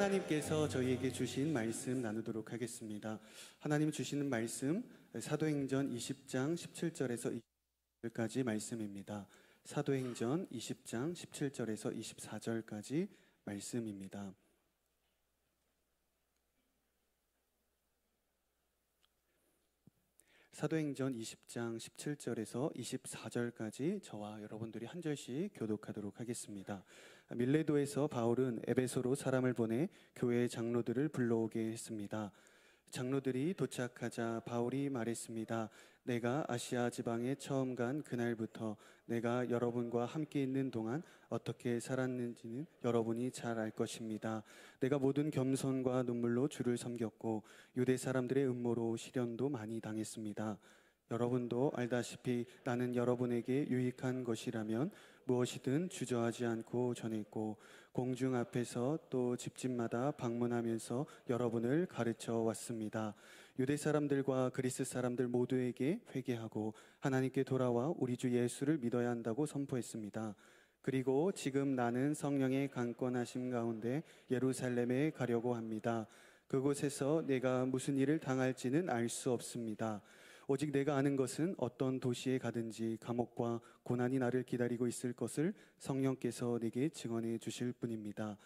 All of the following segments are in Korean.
하나님께서 저희에게 주신 말씀 나누도록 하겠습니다. 하나님 주시는 말씀 사도행전 20장 17절에서 24절까지 말씀입니다. 사도행전 20장 17절에서 24절까지 말씀입니다. 사도행전 20장 17절에서 24절까지 저와 여러분들이 한 절씩 교독하도록 하겠습니다. 밀레도에서 바울은 에베소로 사람을 보내 교회의 장로들을 불러오게 했습니다. 장로들이 도착하자 바울이 말했습니다. 내가 아시아 지방에 처음 간 그날부터 내가 여러분과 함께 있는 동안 어떻게 살았는지는 여러분이 잘 알 것입니다. 내가 모든 겸손과 눈물로 주를 섬겼고 유대 사람들의 음모로 시련도 많이 당했습니다. 여러분도 알다시피 나는 여러분에게 유익한 것이라면 무엇이든 주저하지 않고 전했고 공중 앞에서 또 집집마다 방문하면서 여러분을 가르쳐 왔습니다. 유대 사람들과 그리스 사람들 모두에게 회개하고 하나님께 돌아와 우리 주 예수를 믿어야 한다고 선포했습니다. 그리고 지금 나는 성령의 강권하심 가운데 예루살렘에 가려고 합니다. 그곳에서 내가 무슨 일을 당할지는 알 수 없습니다. 오직 내가 아는 것은 어떤 도시에 가든지 감옥과 고난이 나를 기다리고 있을 것을 성령께서 내게 증언해 주실 뿐입니다.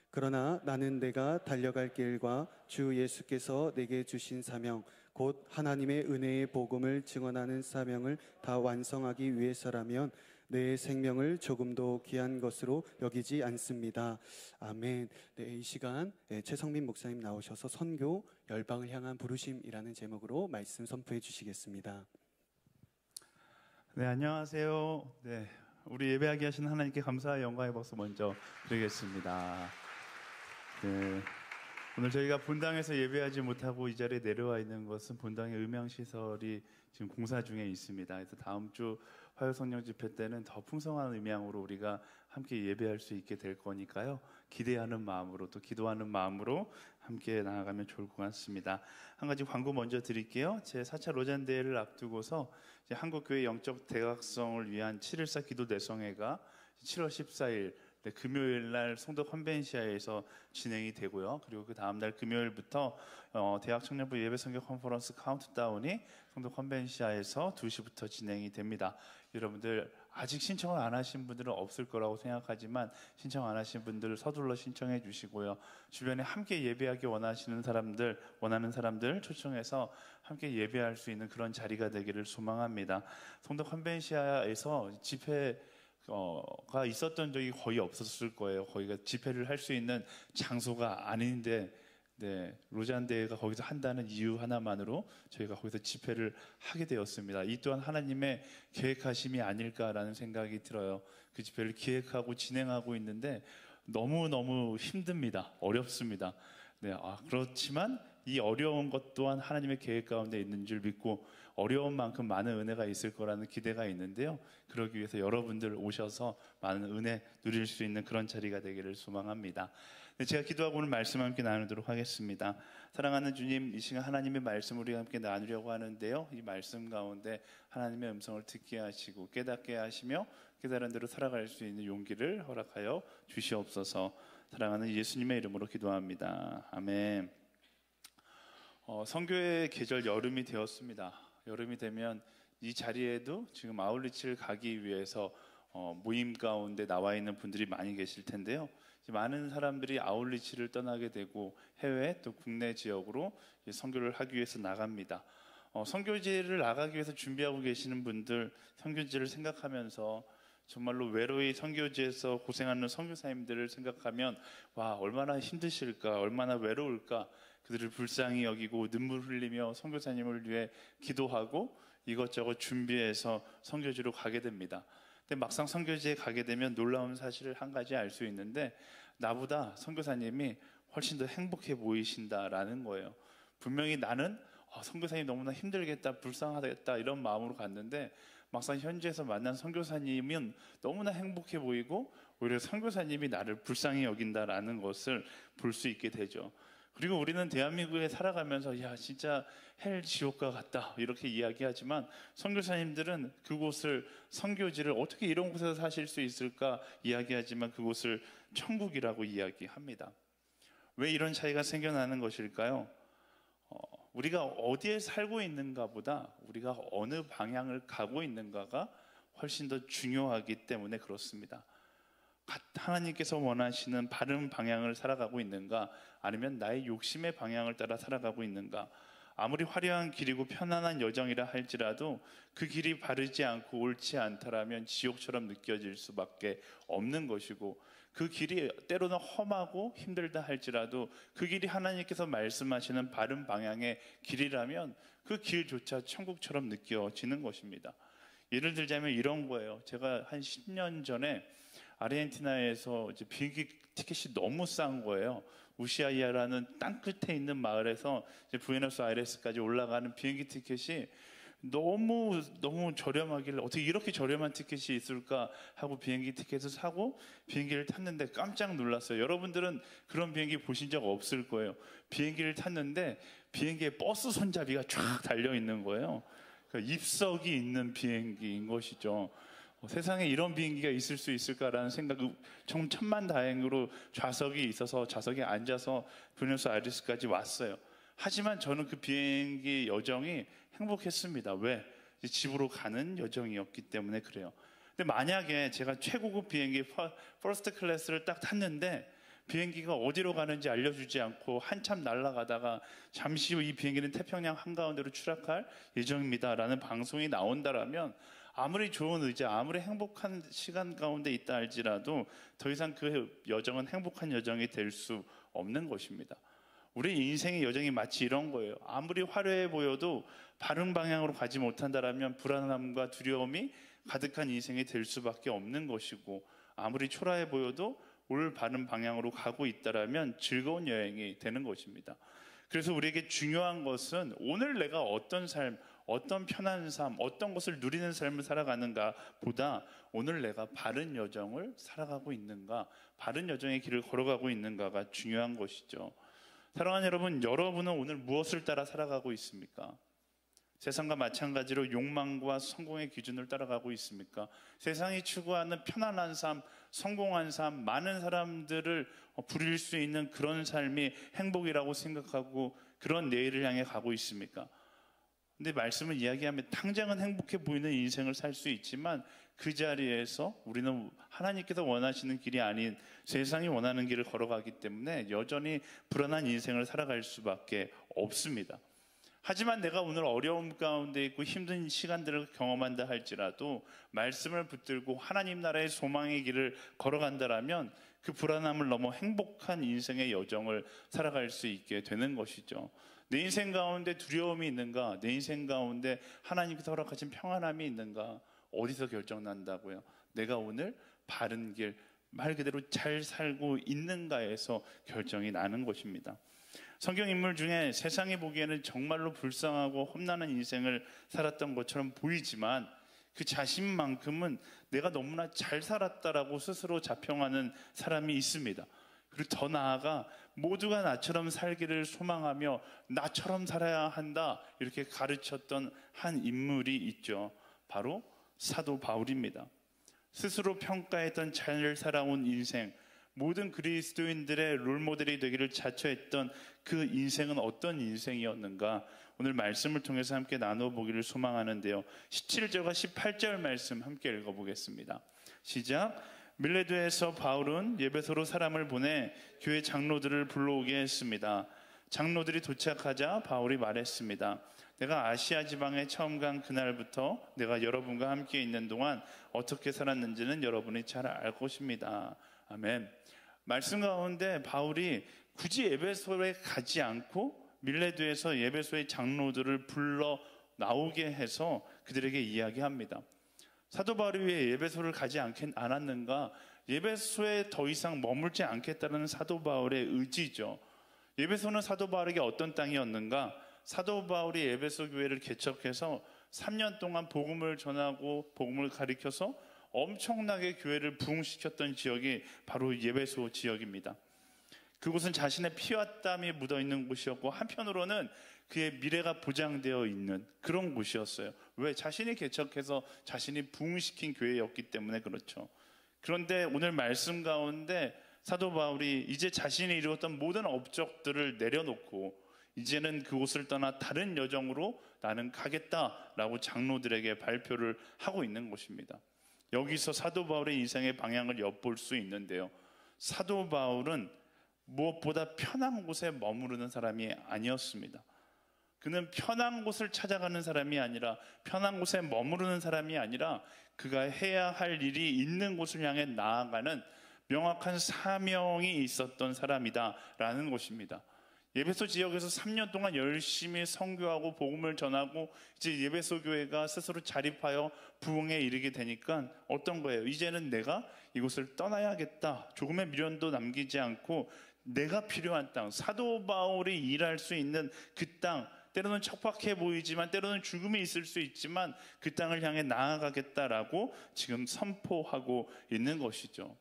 그러나 나는 내가 달려갈 길과 주 예수께서 내게 주신 사명, 곧 하나님의 은혜의 복음을 증언하는 사명을 다 완성하기 위해서라면 내 생명을 조금도 귀한 것으로 여기지 않습니다. 아멘. 네, 이 시간 최성민 목사님 나오셔서 선교 열방을 향한 부르심이라는 제목으로 말씀 선포해 주시겠습니다. 네, 안녕하세요. 네, 우리 예배하게 하신 하나님께 감사와 영광의 박수 먼저 드리겠습니다. 네, 오늘 저희가 본당에서 예배하지 못하고 이 자리에 내려와 있는 것은 본당의 음향시설이 지금 공사 중에 있습니다. 그래서 다음 주 화요성령 집회 때는 더 풍성한 음향으로 우리가 함께 예배할 수 있게 될 거니까요. 기대하는 마음으로 또 기도하는 마음으로 함께 나아가면 좋을 것 같습니다. 한 가지 광고 먼저 드릴게요. 제 4차 로잔대회를 앞두고서 이제 한국교회 영적 대각성을 위한 7.14 기도 대성회가 7월 14일 네, 금요일 날 송도 컨벤시아에서 진행이 되고요. 그리고 그 다음날 금요일부터 대학 청년부 예배 선교 컨퍼런스 카운트다운이 송도 컨벤시아에서 2시부터 진행이 됩니다. 여러분들 아직 신청을 안 하신 분들은 없을 거라고 생각하지만 신청 안 하신 분들 서둘러 신청해 주시고요. 주변에 함께 예배하기 원하는 사람들 초청해서 함께 예배할 수 있는 그런 자리가 되기를 소망합니다. 송도 컨벤시아에서 집회가 있었던 적이 거의 없었을 거예요. 거기가 집회를 할 수 있는 장소가 아닌데, 네, 로잔대회가 거기서 한다는 이유 하나만으로 저희가 거기서 집회를 하게 되었습니다. 이 또한 하나님의 계획하심이 아닐까라는 생각이 들어요. 그 집회를 기획하고 진행하고 있는데 너무너무 힘듭니다. 어렵습니다. 네, 그렇지만 이 어려운 것 또한 하나님의 계획 가운데 있는 줄 믿고 어려운 만큼 많은 은혜가 있을 거라는 기대가 있는데요. 그러기 위해서 여러분들 오셔서 많은 은혜 누릴 수 있는 그런 자리가 되기를 소망합니다. 네, 제가 기도하고 오늘 말씀 함께 나누도록 하겠습니다. 사랑하는 주님, 이 시간 하나님의 말씀을 우리가 함께 나누려고 하는데요. 이 말씀 가운데 하나님의 음성을 듣게 하시고 깨닫게 하시며 깨달은 대로 살아갈 수 있는 용기를 허락하여 주시옵소서. 사랑하는 예수님의 이름으로 기도합니다. 아멘. 선교의 계절 여름이 되었습니다. 여름이 되면 이 자리에도 지금 아울리치를 가기 위해서 모임 가운데 나와 있는 분들이 많이 계실 텐데요. 많은 사람들이 아울리치를 떠나게 되고 해외 또 국내 지역으로 선교를 하기 위해서 나갑니다. 선교지를 나가기 위해서 준비하고 계시는 분들, 선교지를 생각하면서 정말로 외로이 선교지에서 고생하는 선교사님들을 생각하면 와, 얼마나 힘드실까, 얼마나 외로울까. 그들을 불쌍히 여기고 눈물 흘리며 선교사님을 위해 기도하고 이것저것 준비해서 선교지로 가게 됩니다. 근데 막상 선교지에 가게 되면 놀라운 사실을 한 가지 알 수 있는데 나보다 선교사님이 훨씬 더 행복해 보이신다라는 거예요. 분명히 나는 선교사님 너무나 힘들겠다, 불쌍하겠다 이런 마음으로 갔는데 막상 현지에서 만난 선교사님은 너무나 행복해 보이고 오히려 선교사님이 나를 불쌍히 여긴다라는 것을 볼 수 있게 되죠. 그리고 우리는 대한민국에 살아가면서 야, 진짜 헬 지옥과 같다 이렇게 이야기하지만 선교사님들은 그곳을, 선교지를 어떻게 이런 곳에서 사실 수 있을까 이야기하지만 그곳을 천국이라고 이야기합니다. 왜 이런 차이가 생겨나는 것일까요? 우리가 어디에 살고 있는가 보다 우리가 어느 방향을 가고 있는가가 훨씬 더 중요하기 때문에 그렇습니다. 하나님께서 원하시는 바른 방향을 살아가고 있는가, 아니면 나의 욕심의 방향을 따라 살아가고 있는가. 아무리 화려한 길이고 편안한 여정이라 할지라도 그 길이 바르지 않고 옳지 않다라면 지옥처럼 느껴질 수밖에 없는 것이고, 그 길이 때로는 험하고 힘들다 할지라도 그 길이 하나님께서 말씀하시는 바른 방향의 길이라면 그 길조차 천국처럼 느껴지는 것입니다. 예를 들자면 이런 거예요. 제가 한 10년 전에 아르헨티나에서 이제 비행기 티켓이 너무 싼 거예요. 우시아이아라는 땅 끝에 있는 마을에서 이제 부에노스아이레스까지 올라가는 비행기 티켓이 너무 저렴하길래 어떻게 이렇게 저렴한 티켓이 있을까 하고 비행기 티켓을 사고 비행기를 탔는데 깜짝 놀랐어요. 여러분들은 그런 비행기 보신 적 없을 거예요. 비행기를 탔는데 비행기에 버스 손잡이가 쫙 달려 있는 거예요. 그러니까 입석이 있는 비행기인 것이죠. 세상에 이런 비행기가 있을 수 있을까라는 생각이 정 천만다행으로 좌석이 있어서 좌석에 앉아서 부에노스아이레스까지 왔어요. 하지만 저는 그 비행기 여정이 행복했습니다. 왜? 집으로 가는 여정이었기 때문에 그래요. 근데 만약에 제가 최고급 비행기 퍼스트 클래스를 딱 탔는데 비행기가 어디로 가는지 알려주지 않고 한참 날아가다가 잠시 후 이 비행기는 태평양 한가운데로 추락할 예정입니다 라는 방송이 나온다라면 아무리 좋은 의자, 아무리 행복한 시간 가운데 있다 할지라도 더 이상 그 여정은 행복한 여정이 될 수 없는 것입니다. 우리 인생의 여정이 마치 이런 거예요. 아무리 화려해 보여도 바른 방향으로 가지 못한다라면 불안함과 두려움이 가득한 인생이 될 수밖에 없는 것이고, 아무리 초라해 보여도 올 바른 방향으로 가고 있다라면 즐거운 여행이 되는 것입니다. 그래서 우리에게 중요한 것은 오늘 내가 어떤 삶, 어떤 편한 삶, 어떤 것을 누리는 삶을 살아가는가 보다 오늘 내가 바른 여정을 살아가고 있는가, 바른 여정의 길을 걸어가고 있는가가 중요한 것이죠. 사랑하는 여러분, 여러분은 오늘 무엇을 따라 살아가고 있습니까? 세상과 마찬가지로 욕망과 성공의 기준을 따라가고 있습니까? 세상이 추구하는 편안한 삶, 성공한 삶, 많은 사람들을 부릴 수 있는 그런 삶이 행복이라고 생각하고 그런 내일을 향해 가고 있습니까? 근데 말씀을 이야기하면 당장은 행복해 보이는 인생을 살 수 있지만 그 자리에서 우리는 하나님께서 원하시는 길이 아닌 세상이 원하는 길을 걸어가기 때문에 여전히 불안한 인생을 살아갈 수밖에 없습니다. 하지만 내가 오늘 어려움 가운데 있고 힘든 시간들을 경험한다 할지라도 말씀을 붙들고 하나님 나라의 소망의 길을 걸어간다라면 그 불안함을 넘어 행복한 인생의 여정을 살아갈 수 있게 되는 것이죠. 내 인생 가운데 두려움이 있는가? 내 인생 가운데 하나님께서 허락하신 평안함이 있는가? 어디서 결정난다고요? 내가 오늘 바른 길, 말 그대로 잘 살고 있는가에서 결정이 나는 것입니다. 성경 인물 중에 세상이 보기에는 정말로 불쌍하고 험난한 인생을 살았던 것처럼 보이지만 그 자신만큼은 내가 너무나 잘 살았다라고 스스로 자평하는 사람이 있습니다. 그리고 더 나아가 모두가 나처럼 살기를 소망하며 나처럼 살아야 한다 이렇게 가르쳤던 한 인물이 있죠. 바로 사도 바울입니다. 스스로 평가했던 잘 살아온 인생, 모든 그리스도인들의 롤모델이 되기를 자처했던 그 인생은 어떤 인생이었는가? 오늘 말씀을 통해서 함께 나눠보기를 소망하는데요. 17절과 18절 말씀 함께 읽어보겠습니다. 시작. 밀레도에서 바울은 예배소로 사람을 보내 교회 장로들을 불러오게 했습니다. 장로들이 도착하자 바울이 말했습니다. 내가 아시아 지방에 처음 간 그날부터 내가 여러분과 함께 있는 동안 어떻게 살았는지는 여러분이 잘 알 것입니다. 아멘. 말씀 가운데 바울이 굳이 에베소에 가지 않고 밀레도에서 예배소의 장로들을 불러 나오게 해서 그들에게 이야기합니다. 사도 바울이 왜 예배소를 가지 않았는가? 예배소에 더 이상 머물지 않겠다는 사도 바울의 의지죠. 예배소는 사도 바울에게 어떤 땅이었는가? 사도 바울이 예배소 교회를 개척해서 3년 동안 복음을 전하고 복음을 가리켜서 엄청나게 교회를 부흥시켰던 지역이 바로 예배소 지역입니다. 그곳은 자신의 피와 땀이 묻어있는 곳이었고 한편으로는 그의 미래가 보장되어 있는 그런 곳이었어요. 왜? 자신이 개척해서 자신이 부흥시킨 교회였기 때문에 그렇죠. 그런데 오늘 말씀 가운데 사도 바울이 이제 자신이 이루었던 모든 업적들을 내려놓고 이제는 그곳을 떠나 다른 여정으로 나는 가겠다라고 장로들에게 발표를 하고 있는 것입니다. 여기서 사도 바울의 인생의 방향을 엿볼 수 있는데요, 사도 바울은 무엇보다 편한 곳에 머무르는 사람이 아니었습니다. 그는 편한 곳을 찾아가는 사람이 아니라, 편한 곳에 머무르는 사람이 아니라 그가 해야 할 일이 있는 곳을 향해 나아가는 명확한 사명이 있었던 사람이다라는 것입니다. 에베소 지역에서 3년 동안 열심히 선교하고 복음을 전하고 이제 에베소 교회가 스스로 자립하여 부흥에 이르게 되니까 어떤 거예요? 이제는 내가 이곳을 떠나야겠다. 조금의 미련도 남기지 않고 내가 필요한 땅, 사도 바울이 일할 수 있는 그 땅, 때로는 척박해 보이지만 때로는 죽음이 있을 수 있지만 그 땅을 향해 나아가겠다라고 지금 선포하고 있는 것이죠.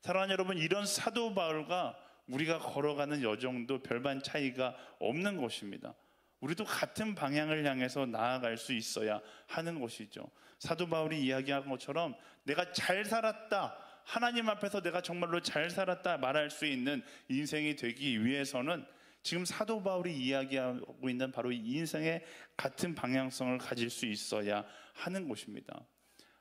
사랑하는 여러분, 이런 사도 바울과 우리가 걸어가는 여정도 별반 차이가 없는 것입니다. 우리도 같은 방향을 향해서 나아갈 수 있어야 하는 것이죠. 사도 바울이 이야기한 것처럼 내가 잘 살았다, 하나님 앞에서 내가 정말로 잘 살았다 말할 수 있는 인생이 되기 위해서는 지금 사도 바울이 이야기하고 있는 바로 이 인생의 같은 방향성을 가질 수 있어야 하는 것입니다.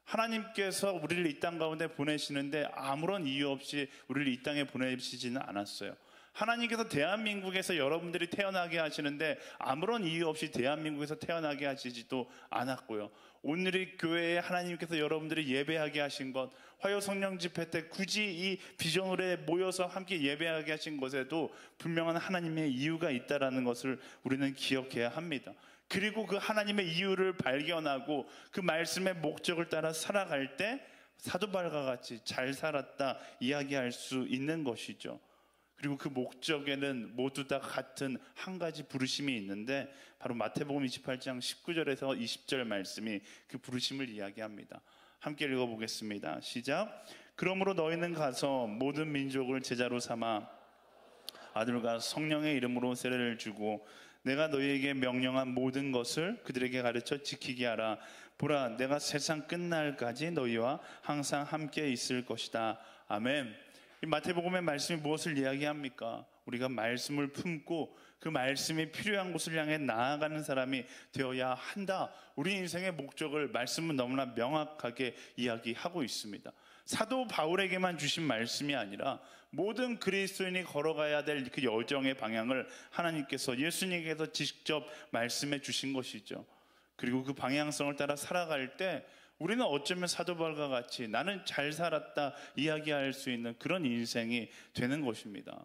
하나님께서 우리를 이 땅 가운데 보내시는데 아무런 이유 없이 우리를 이 땅에 보내시지는 않았어요. 하나님께서 대한민국에서 여러분들이 태어나게 하시는데 아무런 이유 없이 대한민국에서 태어나게 하시지도 않았고요. 오늘의 교회에 하나님께서 여러분들이 예배하게 하신 것, 화요 성령 집회 때 굳이 이 비전홀에 모여서 함께 예배하게 하신 것에도 분명한 하나님의 이유가 있다는 것을 우리는 기억해야 합니다. 그리고 그 하나님의 이유를 발견하고 그 말씀의 목적을 따라 살아갈 때 사도 바울과 같이 잘 살았다 이야기할 수 있는 것이죠. 그리고 그 목적에는 모두 다 같은 한 가지 부르심이 있는데 바로 마태복음 28장 19절에서 20절 말씀이 그 부르심을 이야기합니다. 함께 읽어보겠습니다. 시작. 그러므로 너희는 가서 모든 민족을 제자로 삼아 아들과 성령의 이름으로 세례를 주고 내가 너희에게 명령한 모든 것을 그들에게 가르쳐 지키게 하라. 보라, 내가 세상 끝날까지 너희와 항상 함께 있을 것이다. 아멘. 이 마태복음의 말씀이 무엇을 이야기합니까? 우리가 말씀을 품고 그 말씀이 필요한 곳을 향해 나아가는 사람이 되어야 한다. 우리 인생의 목적을 말씀은 너무나 명확하게 이야기하고 있습니다. 사도 바울에게만 주신 말씀이 아니라 모든 그리스도인이 걸어가야 될 그 여정의 방향을 하나님께서 예수님께서 직접 말씀해 주신 것이죠. 그리고 그 방향성을 따라 살아갈 때 우리는 어쩌면 사도 바울과 같이 나는 잘 살았다 이야기할 수 있는 그런 인생이 되는 것입니다.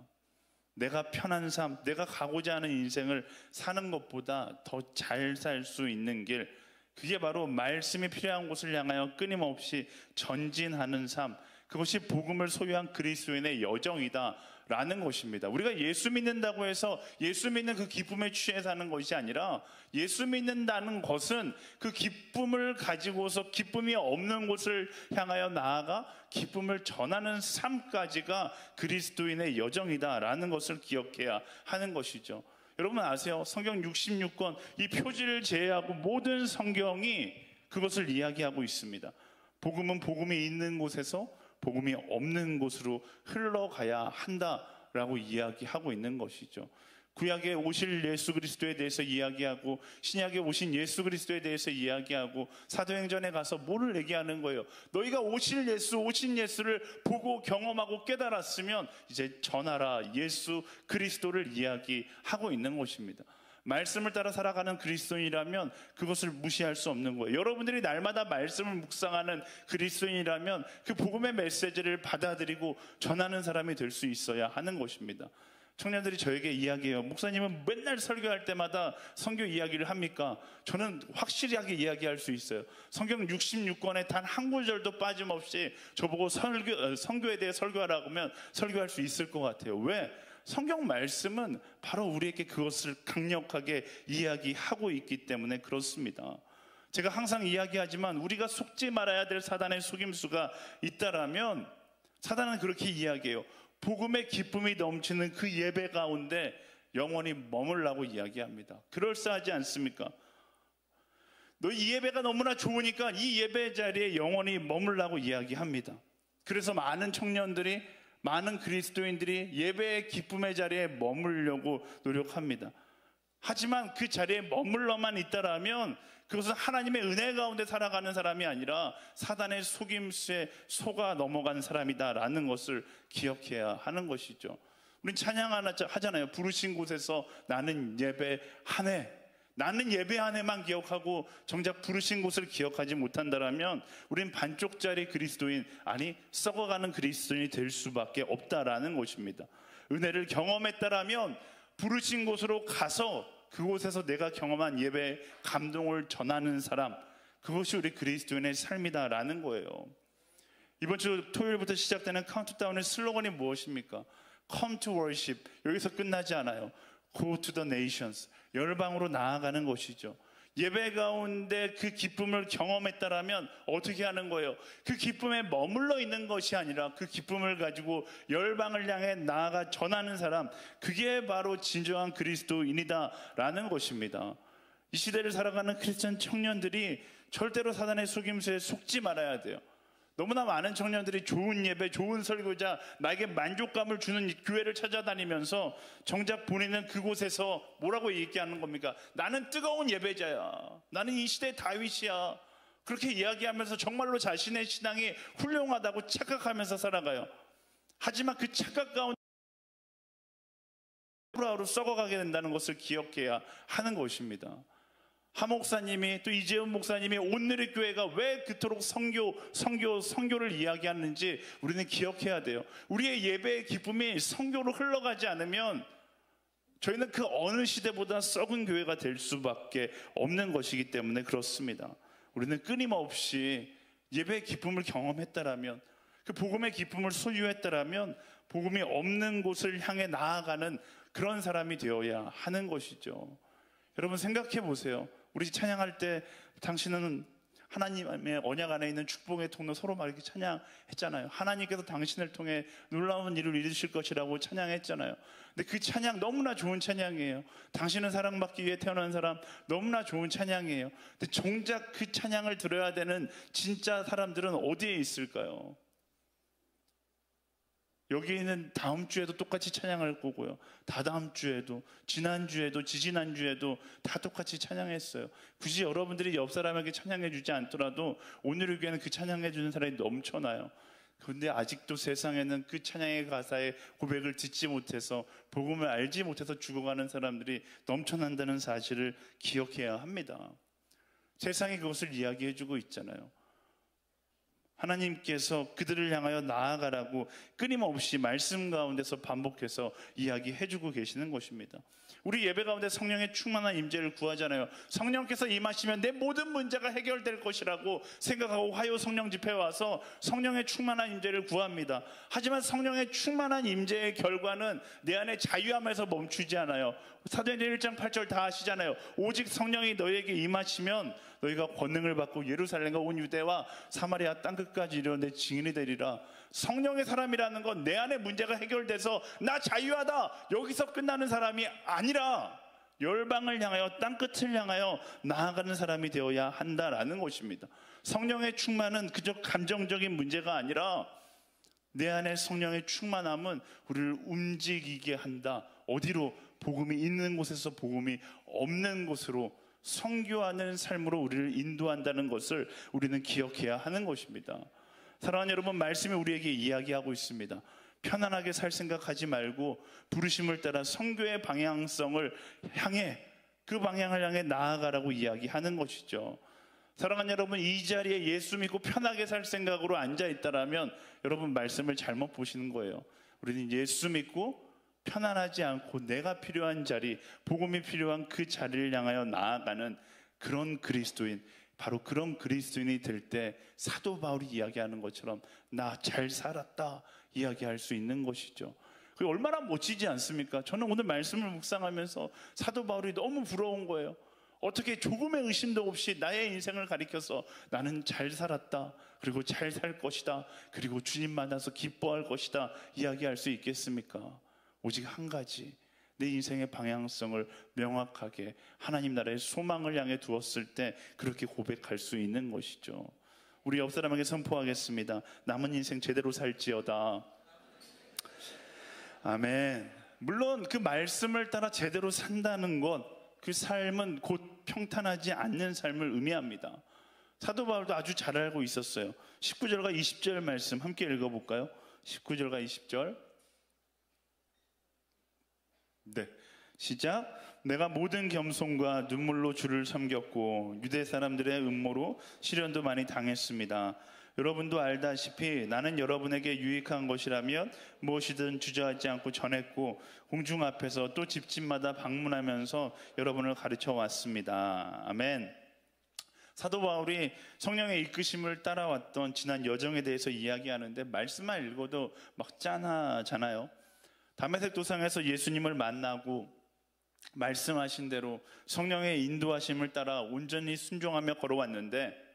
내가 편한 삶, 내가 가고자 하는 인생을 사는 것보다 더 잘 살 수 있는 길, 그게 바로 말씀이 필요한 곳을 향하여 끊임없이 전진하는 삶, 그것이 복음을 소유한 그리스도인의 여정이다 라는 것입니다. 우리가 예수 믿는다고 해서 예수 믿는 그 기쁨에 취해 사는 것이 아니라 예수 믿는다는 것은 그 기쁨을 가지고서 기쁨이 없는 곳을 향하여 나아가 기쁨을 전하는 삶까지가 그리스도인의 여정이다라는 것을 기억해야 하는 것이죠. 여러분 아세요? 성경 66권 이 표지를 제외하고 모든 성경이 그것을 이야기하고 있습니다. 복음은 복음이 있는 곳에서 복음이 없는 곳으로 흘러가야 한다라고 이야기하고 있는 것이죠. 구약에 오실 예수 그리스도에 대해서 이야기하고 신약에 오신 예수 그리스도에 대해서 이야기하고 사도행전에 가서 뭐를 얘기하는 거예요? 너희가 오신 예수를 보고 경험하고 깨달았으면 이제 전하라 예수 그리스도를 이야기하고 있는 것입니다. 말씀을 따라 살아가는 그리스도인이라면 그것을 무시할 수 없는 거예요. 여러분들이 날마다 말씀을 묵상하는 그리스도인이라면 그 복음의 메시지를 받아들이고 전하는 사람이 될 수 있어야 하는 것입니다. 청년들이 저에게 이야기해요. 목사님은 맨날 설교할 때마다 성경 이야기를 합니까? 저는 확실하게 이야기할 수 있어요. 성경 66권에 단 한 구절도 빠짐없이 저보고 성교에 대해 설교하라고 하면 설교할 수 있을 것 같아요. 왜? 성경 말씀은 바로 우리에게 그것을 강력하게 이야기하고 있기 때문에 그렇습니다. 제가 항상 이야기하지만 우리가 속지 말아야 될 사단의 속임수가 있다라면 사단은 그렇게 이야기해요. 복음의 기쁨이 넘치는 그 예배 가운데 영원히 머물라고 이야기합니다. 그럴싸하지 않습니까? 너 이 예배가 너무나 좋으니까 이 예배 자리에 영원히 머물라고 이야기합니다. 그래서 많은 청년들이 많은 그리스도인들이 예배의 기쁨의 자리에 머물려고 노력합니다. 하지만 그 자리에 머물러만 있다라면 그것은 하나님의 은혜 가운데 살아가는 사람이 아니라 사단의 속임수에 속아 넘어간 사람이다라는 것을 기억해야 하는 것이죠. 우린 찬양 하잖아요. 부르신 곳에서 나는 예배하네. 나는 예배하네만 기억하고 정작 부르신 곳을 기억하지 못한다라면 우린 반쪽짜리 그리스도인, 아니 썩어가는 그리스도인이 될 수밖에 없다라는 것입니다. 은혜를 경험했다라면 부르신 곳으로 가서 그곳에서 내가 경험한 예배의 감동을 전하는 사람, 그것이 우리 그리스도인의 삶이다라는 거예요. 이번 주 토요일부터 시작되는 카운트다운의 슬로건이 무엇입니까? Come to worship. 여기서 끝나지 않아요. Go to the nations. 열방으로 나아가는 것이죠. 예배 가운데 그 기쁨을 경험했다라면 어떻게 하는 거예요? 그 기쁨에 머물러 있는 것이 아니라 그 기쁨을 가지고 열방을 향해 나아가 전하는 사람, 그게 바로 진정한 그리스도인이다라는 것입니다. 이 시대를 살아가는 크리스천 청년들이 절대로 사단의 속임수에 속지 말아야 돼요. 너무나 많은 청년들이 좋은 예배, 좋은 설교자, 나에게 만족감을 주는 교회를 찾아다니면서 정작 본인은 그곳에서 뭐라고 얘기하는 겁니까? 나는 뜨거운 예배자야. 나는 이 시대의 다윗이야. 그렇게 이야기하면서 정말로 자신의 신앙이 훌륭하다고 착각하면서 살아가요. 하지만 그 착각 가운데 하루하루 썩어가게 된다는 것을 기억해야 하는 것입니다. 하 목사님이 또 이재훈 목사님이 온누리교회가 왜 그토록 선교를 이야기하는지 우리는 기억해야 돼요. 우리의 예배의 기쁨이 선교로 흘러가지 않으면 저희는 그 어느 시대보다 썩은 교회가 될 수밖에 없는 것이기 때문에 그렇습니다. 우리는 끊임없이 예배의 기쁨을 경험했다라면, 그 복음의 기쁨을 소유했다라면 복음이 없는 곳을 향해 나아가는 그런 사람이 되어야 하는 것이죠. 여러분 생각해 보세요. 우리 찬양할 때 당신은 하나님의 언약 안에 있는 축복의 통로, 서로 막 이렇게 찬양했잖아요. 하나님께서 당신을 통해 놀라운 일을 이루실 것이라고 찬양했잖아요. 근데 그 찬양 너무나 좋은 찬양이에요. 당신은 사랑받기 위해 태어난 사람, 너무나 좋은 찬양이에요. 근데 정작 그 찬양을 들어야 되는 진짜 사람들은 어디에 있을까요? 여기는 다음 주에도 똑같이 찬양할 거고요. 다다음 주에도, 지난주에도, 지지난주에도 다 똑같이 찬양했어요. 굳이 여러분들이 옆 사람에게 찬양해 주지 않더라도 오늘 교회는 그 찬양해 주는 사람이 넘쳐나요. 그런데 아직도 세상에는 그 찬양의 가사의 고백을 듣지 못해서, 복음을 알지 못해서 죽어가는 사람들이 넘쳐난다는 사실을 기억해야 합니다. 세상이 그것을 이야기해 주고 있잖아요. 하나님께서 그들을 향하여 나아가라고 끊임없이 말씀 가운데서 반복해서 이야기해주고 계시는 것입니다. 우리 예배 가운데 성령의 충만한 임재를 구하잖아요. 성령께서 임하시면 내 모든 문제가 해결될 것이라고 생각하고 화요 성령 집회에 와서 성령의 충만한 임재를 구합니다. 하지만 성령의 충만한 임재의 결과는 내 안에 자유함에서 멈추지 않아요. 사도행전 1장 8절 다 아시잖아요. 오직 성령이 너희에게 임하시면 너희가 권능을 받고 예루살렘과 온 유대와 사마리아 땅끝까지 이르러 내 증인이 되리라. 성령의 사람이라는 건 내 안에 문제가 해결돼서 나 자유하다, 여기서 끝나는 사람이 아니라 열방을 향하여, 땅끝을 향하여 나아가는 사람이 되어야 한다라는 것입니다. 성령의 충만은 그저 감정적인 문제가 아니라 내 안에 성령의 충만함은 우리를 움직이게 한다. 어디로? 복음이 있는 곳에서 복음이 없는 곳으로 선교하는 삶으로 우리를 인도한다는 것을 우리는 기억해야 하는 것입니다. 사랑하는 여러분, 말씀이 우리에게 이야기하고 있습니다. 편안하게 살 생각하지 말고 부르심을 따라 선교의 방향성을 향해, 그 방향을 향해 나아가라고 이야기하는 것이죠. 사랑하는 여러분, 이 자리에 예수 믿고 편하게 살 생각으로 앉아있다라면 여러분 말씀을 잘못 보시는 거예요. 우리는 예수 믿고 편안하지 않고 내가 필요한 자리, 복음이 필요한 그 자리를 향하여 나아가는 그런 그리스도인, 바로 그런 그리스도인이 될 때 사도 바울이 이야기하는 것처럼 나 잘 살았다 이야기할 수 있는 것이죠. 그게 얼마나 멋지지 않습니까? 저는 오늘 말씀을 묵상하면서 사도 바울이 너무 부러운 거예요. 어떻게 조금의 의심도 없이 나의 인생을 가리켜서 나는 잘 살았다, 그리고 잘 살 것이다, 그리고 주님 만나서 기뻐할 것이다 이야기할 수 있겠습니까? 오직 한 가지, 내 인생의 방향성을 명확하게 하나님 나라의 소망을 향해 두었을 때 그렇게 고백할 수 있는 것이죠. 우리 옆 사람에게 선포하겠습니다. 남은 인생 제대로 살지어다. 아멘. 물론 그 말씀을 따라 제대로 산다는 것, 그 삶은 곧 평탄하지 않는 삶을 의미합니다. 사도 바울도 아주 잘 알고 있었어요. 19절과 20절 말씀 함께 읽어볼까요? 19절과 20절. 네, 시작. 내가 모든 겸손과 눈물로 주를 섬겼고 유대 사람들의 음모로 시련도 많이 당했습니다. 여러분도 알다시피 나는 여러분에게 유익한 것이라면 무엇이든 주저하지 않고 전했고 공중 앞에서 또 집집마다 방문하면서 여러분을 가르쳐 왔습니다. 아멘. 사도 바울이 성령의 이끄심을 따라왔던 지난 여정에 대해서 이야기하는데 말씀만 읽어도 막 짠하잖아요. 다메섹 도상에서 예수님을 만나고 말씀하신 대로 성령의 인도하심을 따라 온전히 순종하며 걸어왔는데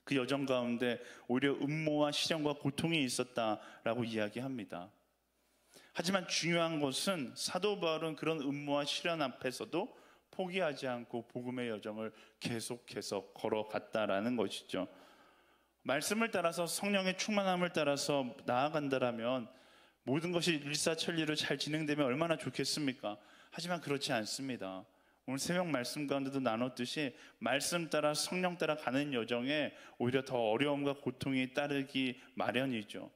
그 여정 가운데 오히려 음모와 시련과 고통이 있었다라고 이야기합니다. 하지만 중요한 것은 사도 바울은 그런 음모와 시련 앞에서도 포기하지 않고 복음의 여정을 계속해서 걸어갔다라는 것이죠. 말씀을 따라서 성령의 충만함을 따라서 나아간다라면 모든 것이 일사천리로 잘 진행되면 얼마나 좋겠습니까? 하지만 그렇지 않습니다. 오늘 새벽 말씀 가운데도 나눴듯이 말씀 따라 성령 따라 가는 여정에 오히려 더 어려움과 고통이 따르기 마련이죠.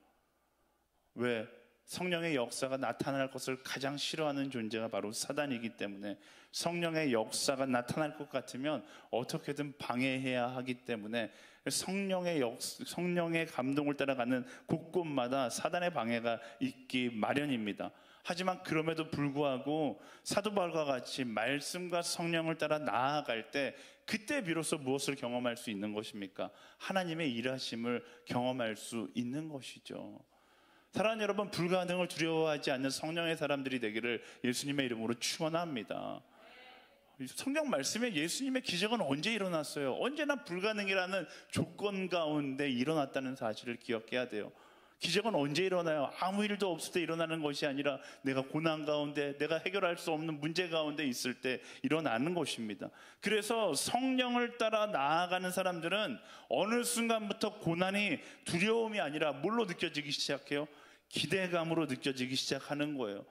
왜? 성령의 역사가 나타날 것을 가장 싫어하는 존재가 바로 사단이기 때문에 성령의 역사가 나타날 것 같으면 어떻게든 방해해야 하기 때문에 성령의 감동을 따라가는 곳곳마다 사단의 방해가 있기 마련입니다. 하지만 그럼에도 불구하고 사도 바울과 같이 말씀과 성령을 따라 나아갈 때 그때 비로소 무엇을 경험할 수 있는 것입니까? 하나님의 일하심을 경험할 수 있는 것이죠. 사랑하는 여러분, 불가능을 두려워하지 않는 성령의 사람들이 되기를 예수님의 이름으로 축원합니다. 성경 말씀에 예수님의 기적은 언제 일어났어요? 언제나 불가능이라는 조건 가운데 일어났다는 사실을 기억해야 돼요. 기적은 언제 일어나요? 아무 일도 없을 때 일어나는 것이 아니라 내가 고난 가운데, 내가 해결할 수 없는 문제 가운데 있을 때 일어나는 것입니다. 그래서 성령을 따라 나아가는 사람들은 어느 순간부터 고난이 두려움이 아니라 뭘로 느껴지기 시작해요? 기대감으로 느껴지기 시작하는 거예요.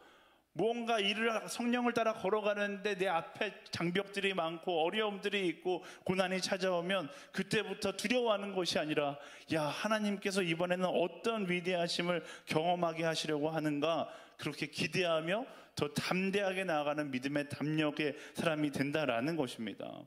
무언가 일을 성령을 따라 걸어가는데 내 앞에 장벽들이 많고 어려움들이 있고 고난이 찾아오면 그때부터 두려워하는 것이 아니라 야, 하나님께서 이번에는 어떤 위대하심을 경험하게 하시려고 하는가, 그렇게 기대하며 더 담대하게 나아가는 믿음의 담력의 사람이 된다라는 것입니다.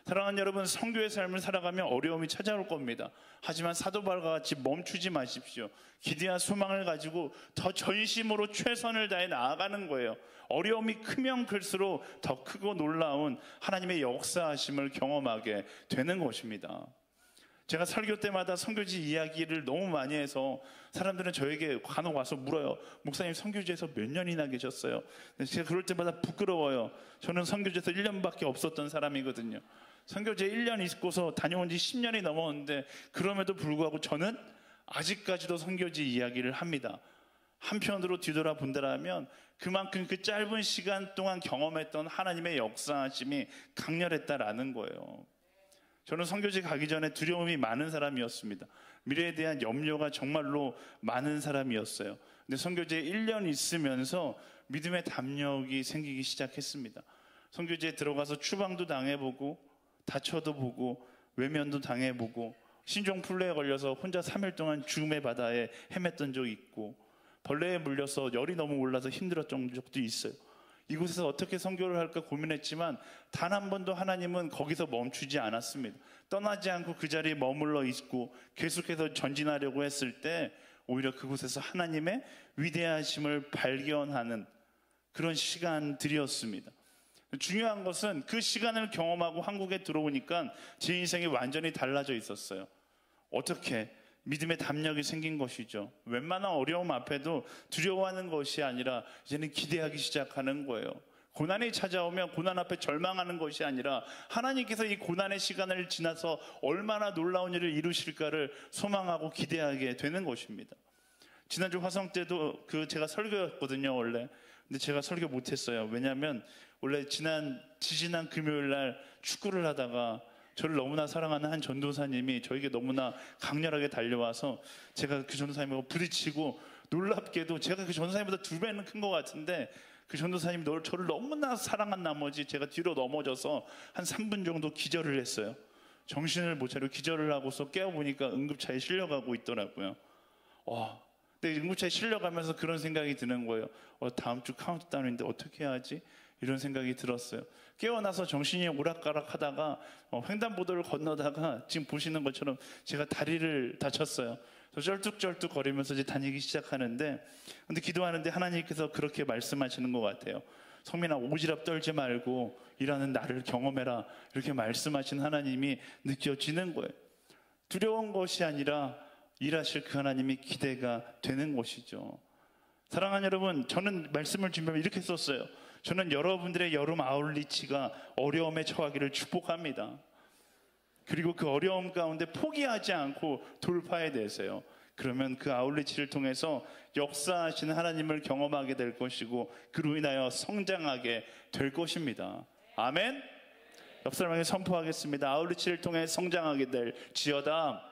사랑하는 여러분, 선교의 삶을 살아가면 어려움이 찾아올 겁니다. 하지만 사도 바울과 같이 멈추지 마십시오. 기대와 소망을 가지고 더 전심으로 최선을 다해 나아가는 거예요. 어려움이 크면 클수록 더 크고 놀라운 하나님의 역사하심을 경험하게 되는 것입니다. 제가 설교 때마다 선교지 이야기를 너무 많이 해서 사람들은 저에게 간혹 와서 물어요. 목사님, 선교지에서 몇 년이나 계셨어요? 제가 그럴 때마다 부끄러워요. 저는 선교지에서 1년밖에 없었던 사람이거든요. 선교지에 1년 있고서 다녀온 지 10년이 넘었는데 그럼에도 불구하고 저는 아직까지도 선교지 이야기를 합니다. 한편으로 뒤돌아본다면 그만큼 그 짧은 시간 동안 경험했던 하나님의 역사하심이 강렬했다라는 거예요. 저는 선교지 가기 전에 두려움이 많은 사람이었습니다. 미래에 대한 염려가 정말로 많은 사람이었어요. 근데 선교지에 1년 있으면서 믿음의 담력이 생기기 시작했습니다. 선교지에 들어가서 추방도 당해보고 다쳐도 보고 외면도 당해보고 신종플루에 걸려서 혼자 3일 동안 죽음의 바다에 헤맸던 적이 있고 벌레에 물려서 열이 너무 올라서 힘들었던 적도 있어요. 이곳에서 어떻게 선교를 할까 고민했지만 단 한 번도 하나님은 거기서 멈추지 않았습니다. 떠나지 않고 그 자리에 머물러 있고 계속해서 전진하려고 했을 때 오히려 그곳에서 하나님의 위대하심을 발견하는 그런 시간들이었습니다. 중요한 것은 그 시간을 경험하고 한국에 들어오니까 제 인생이 완전히 달라져 있었어요. 어떻게? 믿음의 담력이 생긴 것이죠. 웬만한 어려움 앞에도 두려워하는 것이 아니라 이제는 기대하기 시작하는 거예요. 고난이 찾아오면 고난 앞에 절망하는 것이 아니라 하나님께서 이 고난의 시간을 지나서 얼마나 놀라운 일을 이루실까를 소망하고 기대하게 되는 것입니다. 지난주 화성 때도 제가 설교였거든요, 원래. 근데 제가 설교 못했어요. 왜냐하면 원래 지지난 금요일 날 축구를 하다가 저를 너무나 사랑하는 한 전도사님이 저에게 너무나 강렬하게 달려와서 제가 그 전도사님하고 부딪히고 놀랍게도 제가 그 전도사님보다 2배는 큰 것 같은데 그 전도사님이 저를 너무나 사랑한 나머지 제가 뒤로 넘어져서 한 3분 정도 기절을 했어요. 정신을 못 차리고 기절을 하고서 깨어보니까 응급차에 실려가고 있더라고요. 근데 응급차에 실려가면서 그런 생각이 드는 거예요. 다음 주 카운트다운인데 어떻게 해야지? 이런 생각이 들었어요. 깨어나서 정신이 오락가락 하다가 횡단보도를 건너다가 지금 보시는 것처럼 제가 다리를 다쳤어요. 쩔뚝쩔뚝 거리면서 이제 다니기 시작하는데, 근데 기도하는데 하나님께서 그렇게 말씀하시는 것 같아요. 성민아, 오지랖 떨지 말고 일하는 나를 경험해라, 이렇게 말씀하신 하나님이 느껴지는 거예요. 두려운 것이 아니라 일하실 그 하나님이 기대가 되는 것이죠. 사랑하는 여러분, 저는 말씀을 준비하면 이렇게 썼어요. 저는 여러분들의 여름 아울리치가 어려움에 처하기를 축복합니다. 그리고 그 어려움 가운데 포기하지 않고 돌파해 내세요. 그러면 그 아울리치를 통해서 역사하시는 하나님을 경험하게 될 것이고 그로 인하여 성장하게 될 것입니다. 아멘. 옆 사람에게 선포하겠습니다. 아울리치를 통해 성장하게 될 지어다.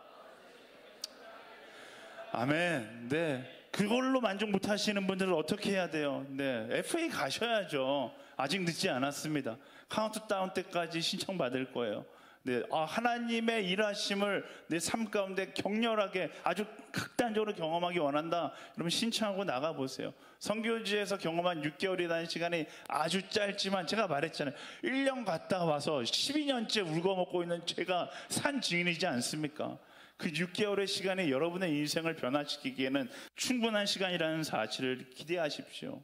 아멘. 네. 그걸로 만족 못 하시는 분들은 어떻게 해야 돼요? 네. FA 가셔야죠. 아직 늦지 않았습니다. 카운트다운 때까지 신청받을 거예요. 네, 하나님의 일하심을 내 삶 가운데 격렬하게 아주 극단적으로 경험하기 원한다. 여러분 신청하고 나가보세요. 선교지에서 경험한 6개월이라는 시간이 아주 짧지만 제가 말했잖아요. 1년 갔다 와서 12년째 울거먹고 있는 제가 산 증인이지 않습니까? 그 6개월의 시간이 여러분의 인생을 변화시키기에는 충분한 시간이라는 사실을 기대하십시오.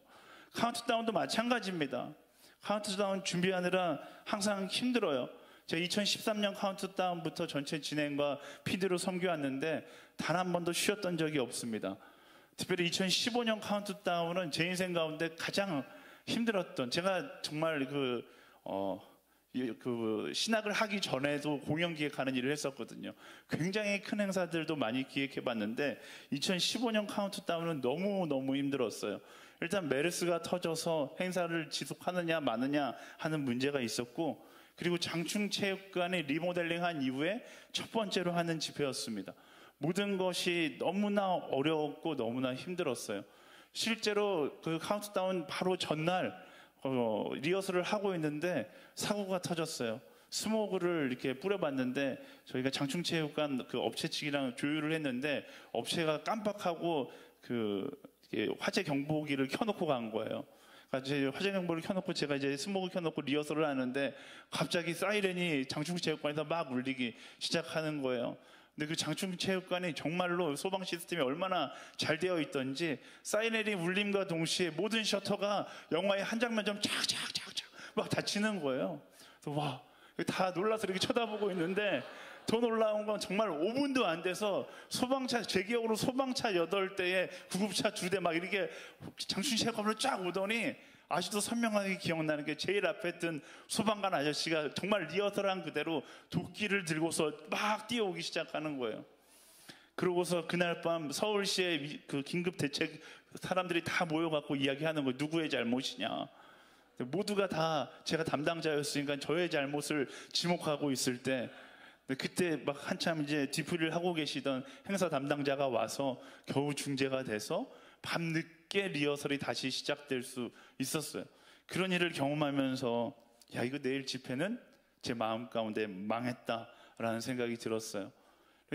카운트다운도 마찬가지입니다. 카운트다운 준비하느라 항상 힘들어요. 제가 2013년 카운트다운부터 전체 진행과 PD로 섬겨왔는데 단 한 번도 쉬었던 적이 없습니다. 특별히 2015년 카운트다운은 제 인생 가운데 가장 힘들었던, 제가 정말 신학을 하기 전에도 공연 기획하는 일을 했었거든요. 굉장히 큰 행사들도 많이 기획해봤는데 2015년 카운트다운은 너무너무 힘들었어요. 일단 메르스가 터져서 행사를 지속하느냐 마느냐 하는 문제가 있었고, 그리고 장충체육관이 리모델링한 이후에 첫 번째로 하는 집회였습니다. 모든 것이 너무나 어려웠고 너무나 힘들었어요. 실제로 그 카운트다운 바로 전날 리허설을 하고 있는데 사고가 터졌어요. 스모그를 이렇게 뿌려봤는데 저희가 장충체육관 그 업체 측이랑 조율을 했는데 업체가 깜빡하고 화재 경보기를 켜놓고 간 거예요. 이제 화재 경보를 켜놓고 제가 이제 스모그 켜놓고 리허설을 하는데 갑자기 사이렌이 장충체육관에서 막 울리기 시작하는 거예요. 근데 그 장충체육관이 정말로 소방 시스템이 얼마나 잘 되어 있던지 사이렌이 울림과 동시에 모든 셔터가 영화의 한 장면처럼 착착착착 막 닫히는 거예요. 그래서 와, 다 놀라서 이렇게 쳐다보고 있는데 더 놀라운 건 정말 5분도 안 돼서 소방차, 제 기억으로 소방차 8대에 구급차 2대 막 이렇게 장충체육관으로 쫙 오더니 아직도 선명하게 기억나는 게 제일 앞에 뜬 소방관 아저씨가 정말 리허설한 그대로 도끼를 들고서 막 뛰어오기 시작하는 거예요. 그러고서 그날 밤 서울시의 그 긴급 대책 사람들이 다 모여갖고 이야기하는 거예요. 누구의 잘못이냐. 모두가 다 제가 담당자였으니까 저의 잘못을 지목하고 있을 때, 그때 막 한참 이제 뒤풀이를 하고 계시던 행사 담당자가 와서 겨우 중재가 돼서 밤늦게 리허설이 다시 시작될 수 있었어요. 그런 일을 경험하면서 야, 이거 내일 집회는 제 마음 가운데 망했다라는 생각이 들었어요.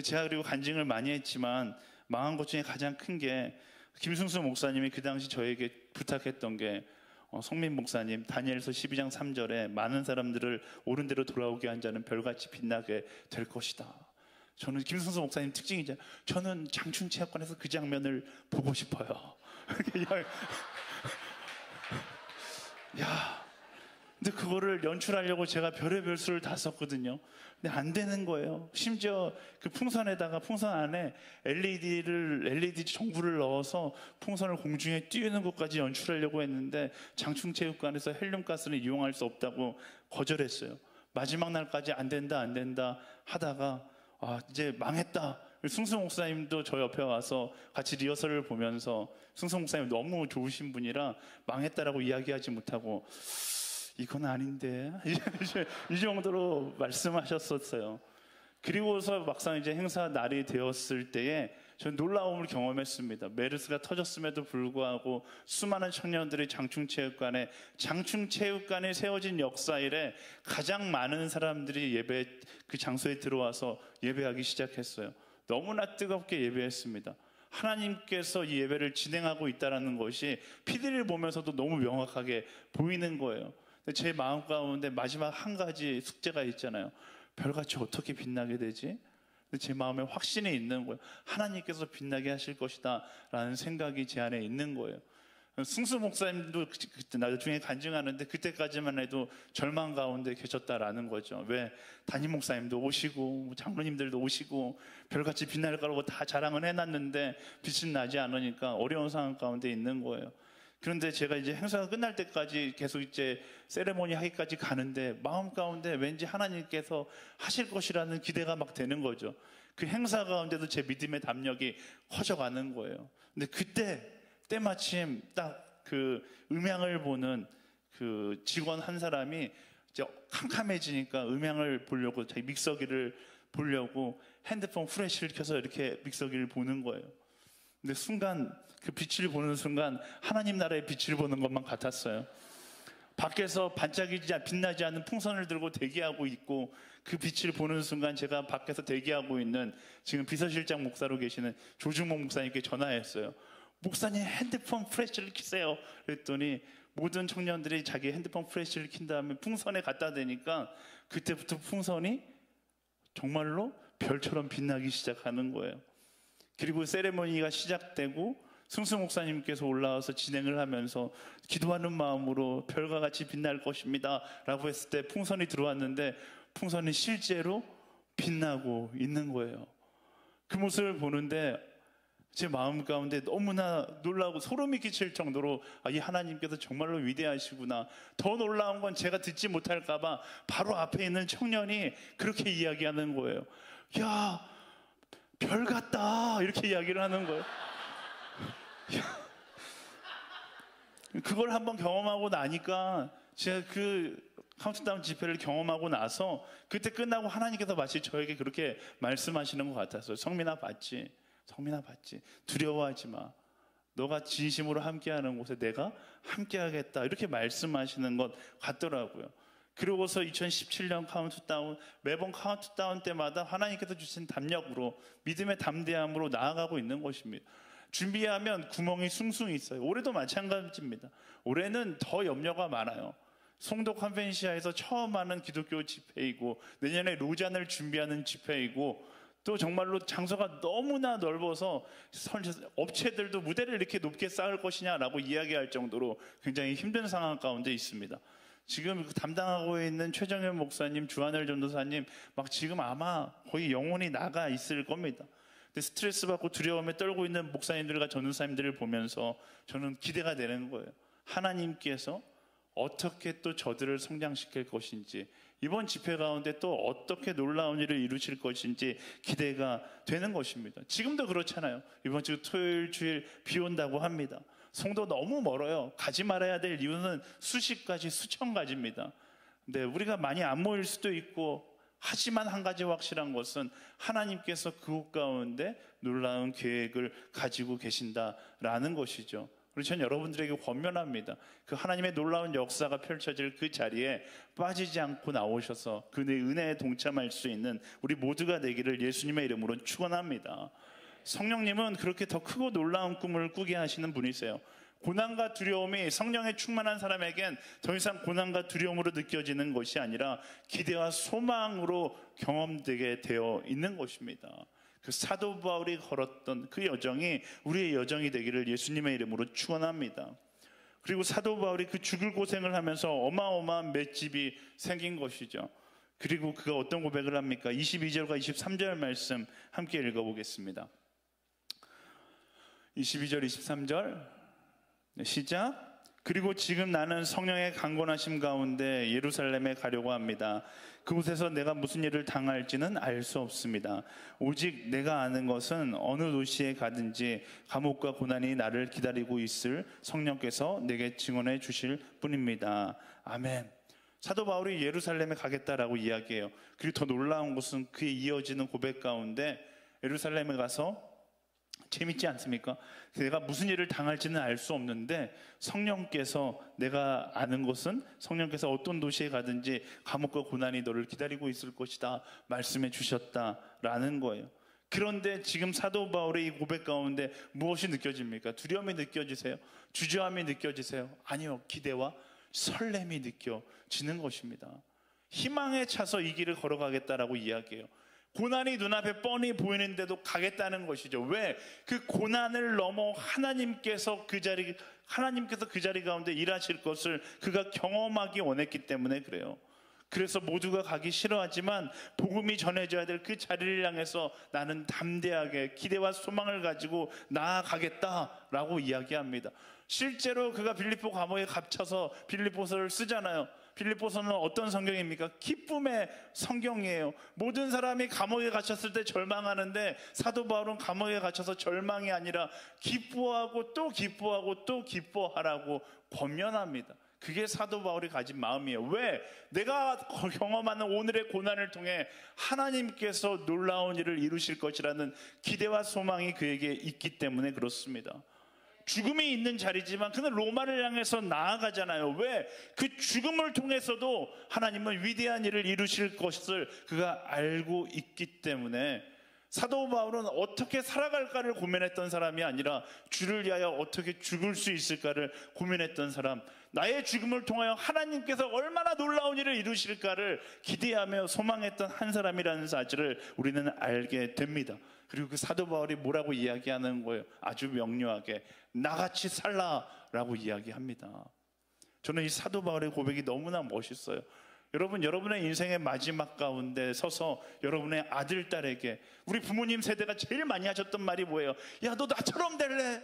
제가 그리고 간증을 많이 했지만 망한 것 중에 가장 큰 게 김승수 목사님이 그 당시 저에게 부탁했던 게 성민 목사님 다니엘서 12장 3절에 많은 사람들을 옳은 대로 돌아오게 한 자는 별같이 빛나게 될 것이다. 저는 김승수 목사님 특징이죠. 저는 장충체육관에서 그 장면을 보고 싶어요. 야, 근데 그거를 연출하려고 제가 별의별 수를 다 썼거든요. 근데 안 되는 거예요. 심지어 그 풍선 안에 LED 전구를 넣어서 풍선을 공중에 띄우는 것까지 연출하려고 했는데 장충체육관에서 헬륨가스는 이용할 수 없다고 거절했어요. 마지막 날까지 안 된다 하다가 이제 망했다. 승수 목사님도 저 옆에 와서 같이 리허설을 보면서 승수 목사님 너무 좋으신 분이라 망했다라고 이야기하지 못하고 이건 아닌데 이 정도로 말씀하셨었어요. 그리고서 막상 이제 행사 날이 되었을 때에 저는 놀라움을 경험했습니다. 메르스가 터졌음에도 불구하고 수많은 청년들이 장충체육관에 세워진 역사 이래 가장 많은 사람들이 예배 그 장소에 들어와서 예배하기 시작했어요. 너무나 뜨겁게 예배했습니다. 하나님께서 이 예배를 진행하고 있다는 것이 피디를 보면서도 너무 명확하게 보이는 거예요. 제 마음 가운데 마지막 한 가지 숙제가 있잖아요. 별같이 어떻게 빛나게 되지? 제 마음에 확신이 있는 거예요. 하나님께서 빛나게 하실 것이다 라는 생각이 제 안에 있는 거예요. 승수 목사님도 그때 나중에 간증하는데 그때까지만 해도 절망 가운데 계셨다라는 거죠. 왜? 담임 목사님도 오시고 장로님들도 오시고 별같이 빛날 거라고 다 자랑을 해놨는데 빛은 나지 않으니까 어려운 상황 가운데 있는 거예요. 그런데 제가 이제 행사가 끝날 때까지 계속 이제 세레모니 하기까지 가는데 마음 가운데 왠지 하나님께서 하실 것이라는 기대가 막 되는 거죠. 그 행사 가운데도 제 믿음의 담력이 커져가는 거예요. 근데 그때 때마침 딱 그 음향을 보는 그 직원 한 사람이 이제 캄캄해지니까 음향을 보려고 자기 믹서기를 보려고 핸드폰 프레시를 켜서 이렇게 믹서기를 보는 거예요. 근데 순간 그 빛을 보는 순간 하나님 나라의 빛을 보는 것만 같았어요. 밖에서 반짝이지 빛나지 않는 풍선을 들고 대기하고 있고 그 빛을 보는 순간 제가 밖에서 대기하고 있는 지금 비서실장 목사로 계시는 조중목 목사님께 전화했어요. 목사님 핸드폰 프레시를 켜세요. 그랬더니 모든 청년들이 자기 핸드폰 프레시를 킨 다음에 풍선에 갖다 대니까 그때부터 풍선이 정말로 별처럼 빛나기 시작하는 거예요. 그리고 세레모니가 시작되고 승수 목사님께서 올라와서 진행을 하면서 기도하는 마음으로 별과 같이 빛날 것입니다 라고 했을 때 풍선이 들어왔는데 풍선이 실제로 빛나고 있는 거예요. 그 모습을 보는데 제 마음 가운데 너무나 놀라고 소름이 끼칠 정도로 이 하나님께서 정말로 위대하시구나. 더 놀라운 건 제가 듣지 못할까 봐 바로 앞에 있는 청년이 그렇게 이야기하는 거예요. 야, 별 같다 이렇게 이야기를 하는 거예요. 그걸 한번 경험하고 나니까 제가 그 카운트다운 집회를 경험하고 나서 그때 끝나고 하나님께서 마치 저에게 그렇게 말씀하시는 것 같았어요. 성민아 봤지? 성민아 봤지? 두려워하지 마. 너가 진심으로 함께하는 곳에 내가 함께하겠다 이렇게 말씀하시는 것 같더라고요. 그러고서 2017년 카운트다운, 매번 카운트다운 때마다 하나님께서 주신 담력으로 믿음의 담대함으로 나아가고 있는 것입니다. 준비하면 구멍이 숭숭 있어요. 올해도 마찬가지입니다. 올해는 더 염려가 많아요. 송도 컨벤시아에서 처음 하는 기독교 집회이고 내년에 로잔을 준비하는 집회이고 또 정말로 장소가 너무나 넓어서 업체들도 무대를 이렇게 높게 쌓을 것이냐라고 이야기할 정도로 굉장히 힘든 상황 가운데 있습니다. 지금 담당하고 있는 최정현 목사님, 주한열 전도사님 막 지금 아마 거의 영혼이 나가 있을 겁니다. 근데 스트레스 받고 두려움에 떨고 있는 목사님들과 전도사님들을 보면서 저는 기대가 되는 거예요. 하나님께서 어떻게 또 저들을 성장시킬 것인지, 이번 집회 가운데 또 어떻게 놀라운 일을 이루실 것인지 기대가 되는 것입니다. 지금도 그렇잖아요. 이번 주 토요일 주일 비 온다고 합니다. 송도 너무 멀어요. 가지 말아야 될 이유는 수십 가지 수천 가지입니다. 근데 우리가 많이 안 모일 수도 있고, 하지만 한 가지 확실한 것은 하나님께서 그곳 가운데 놀라운 계획을 가지고 계신다라는 것이죠. 그래서 전 여러분들에게 권면합니다. 그 하나님의 놀라운 역사가 펼쳐질 그 자리에 빠지지 않고 나오셔서 그 은혜에 동참할 수 있는 우리 모두가 되기를 예수님의 이름으로 축원합니다. 성령님은 그렇게 더 크고 놀라운 꿈을 꾸게 하시는 분이세요. 고난과 두려움이 성령에 충만한 사람에겐 더 이상 고난과 두려움으로 느껴지는 것이 아니라 기대와 소망으로 경험되게 되어 있는 것입니다. 그 사도 바울이 걸었던 그 여정이 우리의 여정이 되기를 예수님의 이름으로 축원합니다. 그리고 사도 바울이 그 죽을 고생을 하면서 어마어마한 맷집이 생긴 것이죠. 그리고 그가 어떤 고백을 합니까? 22절과 23절 말씀 함께 읽어보겠습니다. 22절 23절 시작. 그리고 지금 나는 성령의 강권하심 가운데 예루살렘에 가려고 합니다. 그곳에서 내가 무슨 일을 당할지는 알 수 없습니다. 오직 내가 아는 것은 어느 도시에 가든지 감옥과 고난이 나를 기다리고 있을 성령께서 내게 증언해 주실 뿐입니다. 아멘. 사도 바울이 예루살렘에 가겠다라고 이야기해요. 그리고 더 놀라운 것은 그에 이어지는 고백 가운데 예루살렘에 가서 재밌지 않습니까? 내가 무슨 일을 당할지는 알 수 없는데 성령께서, 내가 아는 것은 성령께서 어떤 도시에 가든지 감옥과 고난이 너를 기다리고 있을 것이다 말씀해 주셨다라는 거예요. 그런데 지금 사도 바울의 이 고백 가운데 무엇이 느껴집니까? 두려움이 느껴지세요? 주저함이 느껴지세요? 아니요, 기대와 설렘이 느껴지는 것입니다. 희망에 차서 이 길을 걸어가겠다라고 이야기해요. 고난이 눈앞에 뻔히 보이는데도 가겠다는 것이죠. 왜? 그 고난을 넘어 하나님께서 그 자리 가운데 일하실 것을 그가 경험하기 원했기 때문에 그래요. 그래서 모두가 가기 싫어하지만 복음이 전해져야 될 그 자리를 향해서 나는 담대하게 기대와 소망을 가지고 나아가겠다라고 이야기합니다. 실제로 그가 빌립보 감옥에 갇혀서 빌립보서를 쓰잖아요. 빌립보서는 어떤 성경입니까? 기쁨의 성경이에요. 모든 사람이 감옥에 갇혔을 때 절망하는데 사도 바울은 감옥에 갇혀서 절망이 아니라 기뻐하고 또 기뻐하고 또 기뻐하라고 권면합니다. 그게 사도 바울이 가진 마음이에요. 왜? 내가 경험하는 오늘의 고난을 통해 하나님께서 놀라운 일을 이루실 것이라는 기대와 소망이 그에게 있기 때문에 그렇습니다. 죽음이 있는 자리지만 그는 로마를 향해서 나아가잖아요. 왜? 그 죽음을 통해서도 하나님은 위대한 일을 이루실 것을 그가 알고 있기 때문에 사도 바울은 어떻게 살아갈까를 고민했던 사람이 아니라 주를 위하여 어떻게 죽을 수 있을까를 고민했던 사람, 나의 죽음을 통하여 하나님께서 얼마나 놀라운 일을 이루실까를 기대하며 소망했던 한 사람이라는 사실을 우리는 알게 됩니다. 그리고 그 사도 바울이 뭐라고 이야기하는 거예요? 아주 명료하게 나같이 살라라고 이야기합니다. 저는 이 사도 바울의 고백이 너무나 멋있어요. 여러분, 여러분의 인생의 마지막 가운데 서서 여러분의 아들, 딸에게, 우리 부모님 세대가 제일 많이 하셨던 말이 뭐예요? 야, 너 나처럼 될래?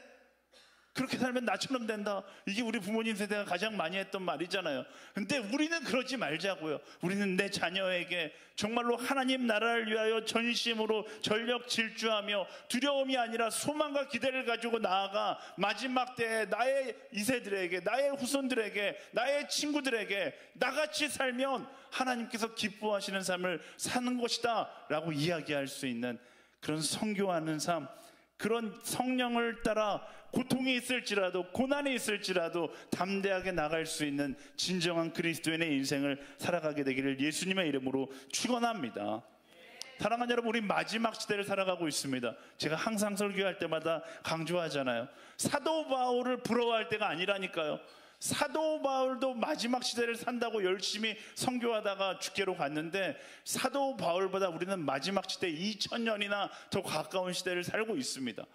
그렇게 살면 나처럼 된다. 이게 우리 부모님 세대가 가장 많이 했던 말이잖아요. 근데 우리는 그러지 말자고요. 우리는 내 자녀에게 정말로 하나님 나라를 위하여 전심으로 전력 질주하며 두려움이 아니라 소망과 기대를 가지고 나아가 마지막 때에 나의 이세들에게, 나의 후손들에게, 나의 친구들에게 나같이 살면 하나님께서 기뻐하시는 삶을 사는 것이다 라고 이야기할 수 있는 그런 선교하는 삶, 그런 성령을 따라 고통이 있을지라도 고난이 있을지라도 담대하게 나갈 수 있는 진정한 그리스도인의 인생을 살아가게 되기를 예수님의 이름으로 축원합니다. 사랑하는 여러분, 우리 마지막 시대를 살아가고 있습니다. 제가 항상 설교할 때마다 강조하잖아요. 사도 바울을 부러워할 때가 아니라니까요. 사도 바울도 마지막 시대를 산다고 열심히 선교하다가 죽게로 갔는데 사도 바울보다 우리는 마지막 시대 2000년이나 더 가까운 시대를 살고 있습니다.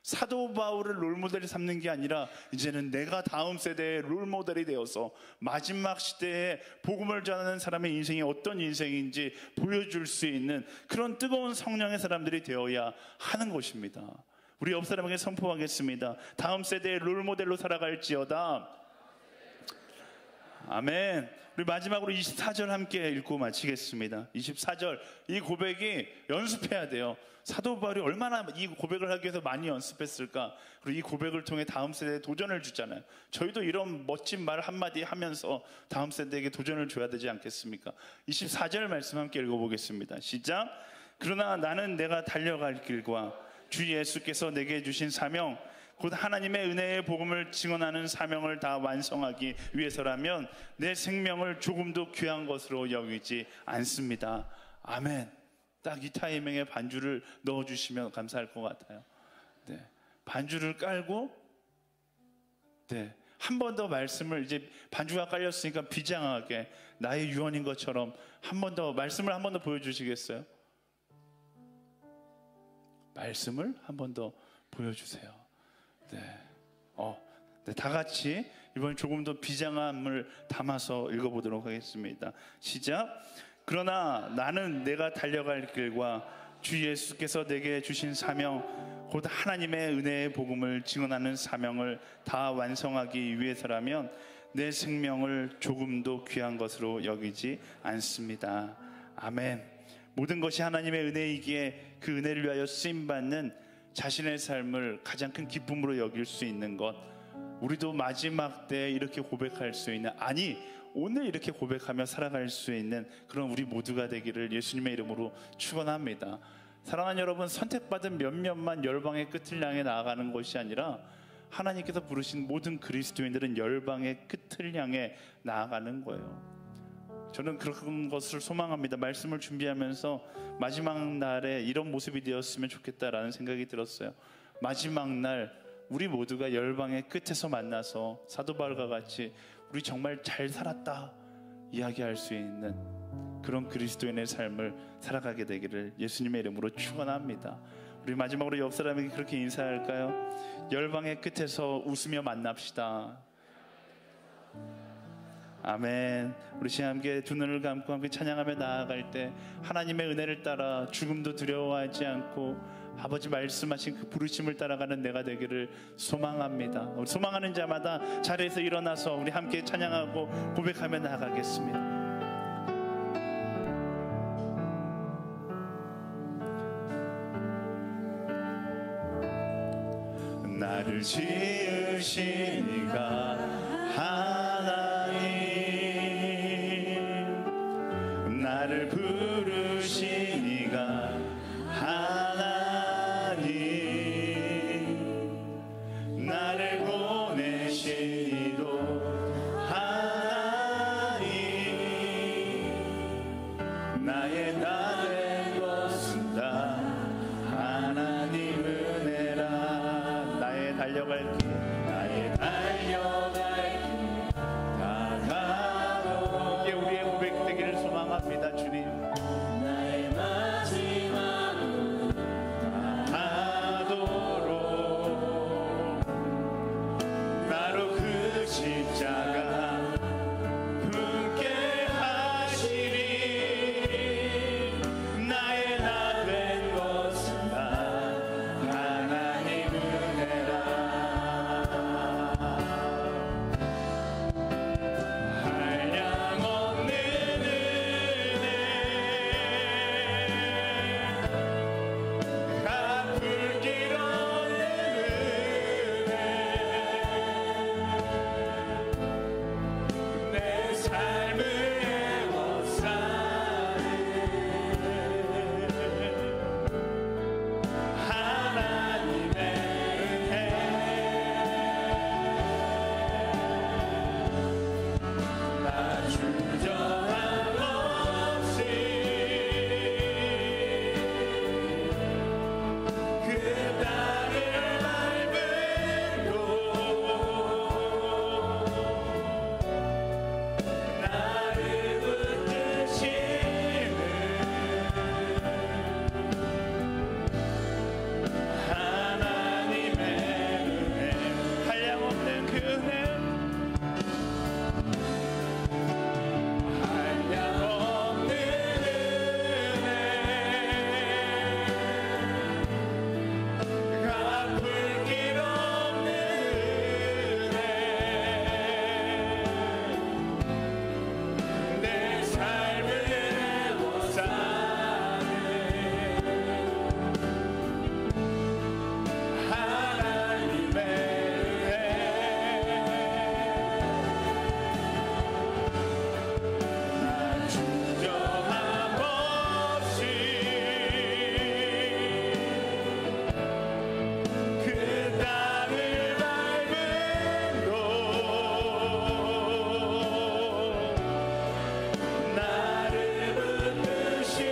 사도 바울을 롤모델이 삼는 게 아니라 이제는 내가 다음 세대의 롤모델이 되어서 마지막 시대에 복음을 전하는 사람의 인생이 어떤 인생인지 보여줄 수 있는 그런 뜨거운 성령의 사람들이 되어야 하는 것입니다. 우리 옆 사람에게 선포하겠습니다. 다음 세대의 롤모델로 살아갈지어다. 아멘. 우리 마지막으로 24절 함께 읽고 마치겠습니다. 24절, 이 고백이 연습해야 돼요. 사도 바울이 얼마나 이 고백을 하기 위해서 많이 연습했을까. 그리고 이 고백을 통해 다음 세대에 도전을 주잖아요. 저희도 이런 멋진 말 한마디 하면서 다음 세대에게 도전을 줘야 되지 않겠습니까? 24절 말씀 함께 읽어보겠습니다. 시작. 그러나 나는 내가 달려갈 길과 주 예수께서 내게 주신 사명, 곧 하나님의 은혜의 복음을 증언하는 사명을 다 완성하기 위해서라면 내 생명을 조금도 귀한 것으로 여기지 않습니다. 아멘. 딱 이 타이밍에 반주를 넣어주시면 감사할 것 같아요. 네, 반주를 깔고 한 번 더 말씀을, 이제 반주가 깔렸으니까 비장하게 나의 유언인 것처럼 한 번 더 말씀을 한 번 더 보여주시겠어요? 말씀을 한 번 더 보여주세요. 네, 다 같이 이번 조금 더 비장함을 담아서 읽어보도록 하겠습니다. 시작. 그러나 나는 내가 달려갈 길과 주 예수께서 내게 주신 사명, 곧 하나님의 은혜의 복음을 증언하는 사명을 다 완성하기 위해서라면 내 생명을 조금도 귀한 것으로 여기지 않습니다. 아멘. 모든 것이 하나님의 은혜이기에 그 은혜를 위하여 쓰임받는 자신의 삶을 가장 큰 기쁨으로 여길 수 있는 것, 우리도 마지막 때 이렇게 고백할 수 있는, 아니 오늘 이렇게 고백하며 살아갈 수 있는 그런 우리 모두가 되기를 예수님의 이름으로 축원합니다. 사랑하는 여러분, 선택받은 몇몇만 열방의 끝을 향해 나아가는 것이 아니라 하나님께서 부르신 모든 그리스도인들은 열방의 끝을 향해 나아가는 거예요. 저는 그런 것을 소망합니다. 말씀을 준비하면서 마지막 날에 이런 모습이 되었으면 좋겠다라는 생각이 들었어요. 마지막 날 우리 모두가 열방의 끝에서 만나서 사도 바울과 같이 우리 정말 잘 살았다 이야기할 수 있는 그런 그리스도인의 삶을 살아가게 되기를 예수님의 이름으로 축원합니다. 우리 마지막으로 옆 사람에게 그렇게 인사할까요? 열방의 끝에서 웃으며 만납시다. 아멘. 우리 시간 함께 두 눈을 감고 함께 찬양하며 나아갈 때 하나님의 은혜를 따라 죽음도 두려워하지 않고 아버지 말씀하신 그 부르심을 따라가는 내가 되기를 소망합니다. 우리 소망하는 자마다 자리에서 일어나서 우리 함께 찬양하고 고백하며 나아가겠습니다. 나를 지으신 이가 하나님, 나를 부르신 이가 하나님, 나를 보내신 이도 하나님, 나의 나 된 것은 다 하나님 은혜라. 나의 달려갈 길, 나의 달려갈 길 다가도 이게 우리의 고백 되기를 소망합니다. 주님, 나의 마지막은 다하도록 나로 그 십자가 품게 하시리. 나의 나 된 것은 다 하나님 은혜라. 한량없는 은혜, 갚을 길 없는 은혜, 내 삶을 애워싸는 하나님의 은혜. 나 주저함 없이 그 땅을 밟은 곳, 나를 붙드시는 하나님의 은혜, 한량없는 그 은혜, 한량없는 은혜, 갚을 길 없는 은혜, 내 삶을 애워싸는 하나님의 은혜. 나 주저함 없이 그 땅을 밟은 곳, 나를 붙드시는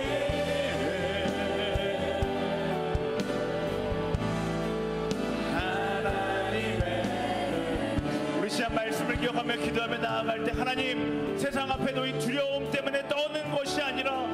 하나님의 은혜. 우리 시간 말씀을 기억하며 기도하며 나아갈 때 하나님, 세상 앞에 놓인 두려움 때문에 떠는 것이 아니라